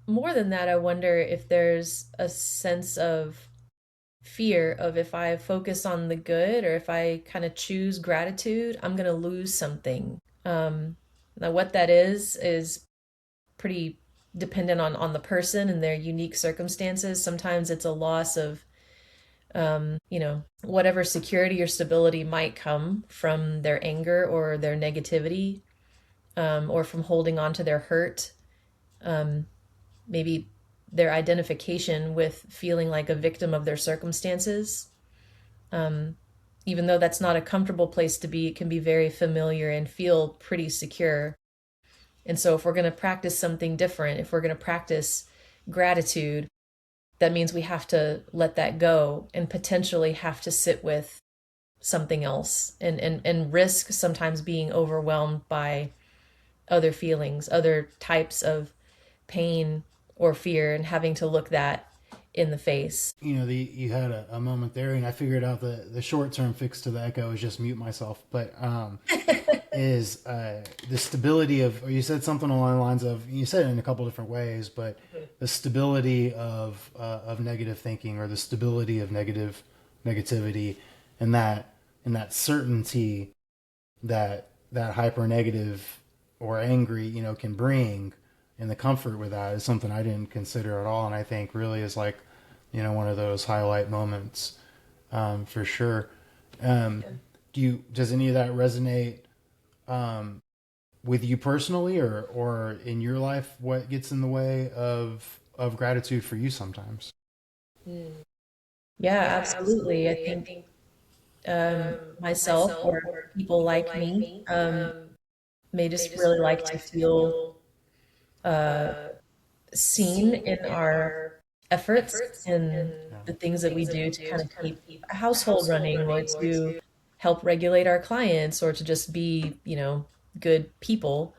more than that, I wonder if there's a sense of fear of if I focus on the good or if I kind of choose gratitude, I'm going to lose something. Now, what that is pretty dependent on the person and their unique circumstances. Sometimes it's a loss of, whatever security or stability might come from their anger or their negativity, or from holding on to their hurt. Um, Maybe their identification with feeling like a victim of their circumstances. Um, Even though that's not a comfortable place to be, it can be very familiar and feel pretty secure. And so, if we're going to practice something different, if we're going to practice gratitude, that means we have to let that go and potentially have to sit with something else and risk sometimes being overwhelmed by other feelings, other types of pain or fear, and having to look that in the face. You had a moment there, and I figured out the short term fix to the echo is just mute myself. But is the stability of, or you said something along the lines of, you said it in a couple different ways, but the stability of negative thinking, or the stability of negativity, and that certainty that hyper negative or angry, can bring, and the comfort with that is something I didn't consider at all, and I think really is like, one of those highlight moments, for sure. Um, does any of that resonate, um, with you personally, or in your life? What gets in the way of gratitude for you sometimes? Mm. Yeah, absolutely. I think myself or people like me may just really like to feel uh, seen in our efforts and the things that we do to kind of keep a household running or to help regulate our clients or to just be, good people.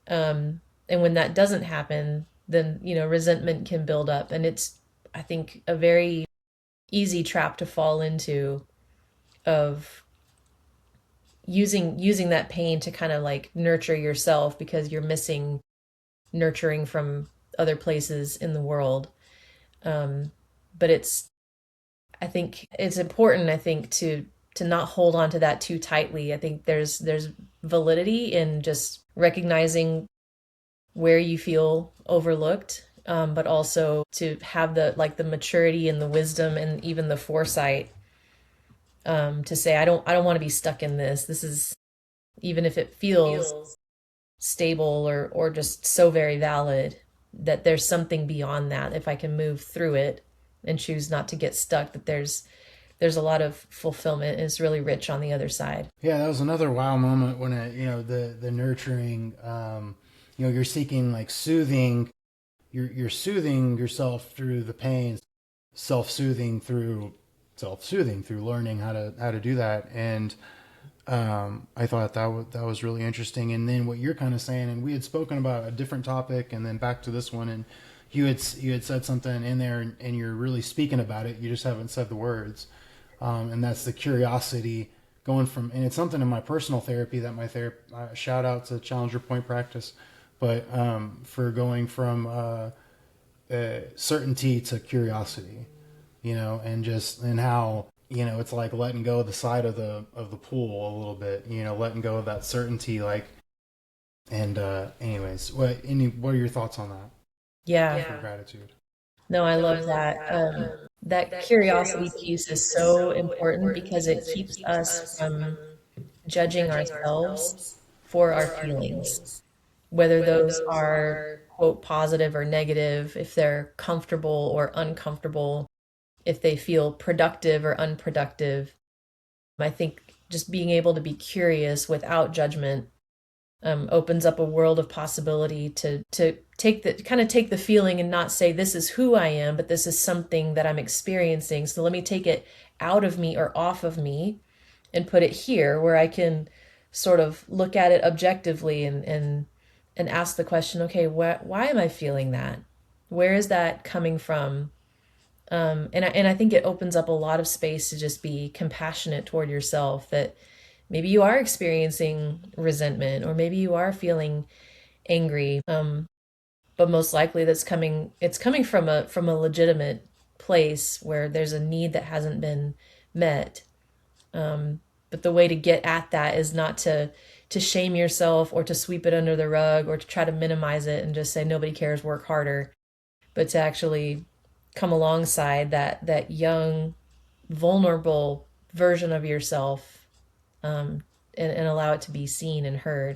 And when that doesn't happen, then, resentment can build up. And it's, I think, a very easy trap to fall into of using that pain to kind of like nurture yourself because you're missing nurturing from other places in the world. Um, but I think it's important, I think, to not hold on to that too tightly. I think there's validity in just recognizing where you feel overlooked, but also to have the maturity and the wisdom and even the foresight, to say I don't want to be stuck in this. This is, even if it feels stable or just so very valid, that there's something beyond that. If I can move through it and choose not to get stuck, that there's a lot of fulfillment, and it's really rich on the other side. Yeah, that was another wow moment when the nurturing, you're seeking like soothing, you're soothing yourself through the pain, self soothing through learning how to do that. And I thought that was really interesting. And then what you're kind of saying, and we had spoken about a different topic, and then back to this one, and you had said something in there, and you're really speaking about it. You just haven't said the words, and that's the curiosity going from. And it's something in my personal therapy that my therapist, shout out to Challenger Point Practice, but for going from certainty to curiosity, and how, it's like letting go of the side of the pool a little bit, letting go of that certainty, like. And anyways, what are your thoughts on that Yeah. for gratitude? No, I love that. That curiosity piece is so important because it keeps us from judging ourselves for our feelings, whether those are, quote, positive or negative, if they're comfortable or uncomfortable, if they feel productive or unproductive. I think just being able to be curious without judgment, opens up a world of possibility to take the feeling and not say this is who I am, but this is something that I'm experiencing. So let me take it out of me or off of me and put it here where I can sort of look at it objectively and ask the question, okay, why am I feeling that? Where is that coming from? And I think it opens up a lot of space to just be compassionate toward yourself, that maybe you are experiencing resentment or maybe you are feeling angry. but most likely it's coming from a legitimate place where there's a need that hasn't been met. But the way to get at that is not to shame yourself or to sweep it under the rug or to try to minimize it and just say nobody cares, work harder, but to actually come alongside that young, vulnerable version of yourself, and allow it to be seen and heard.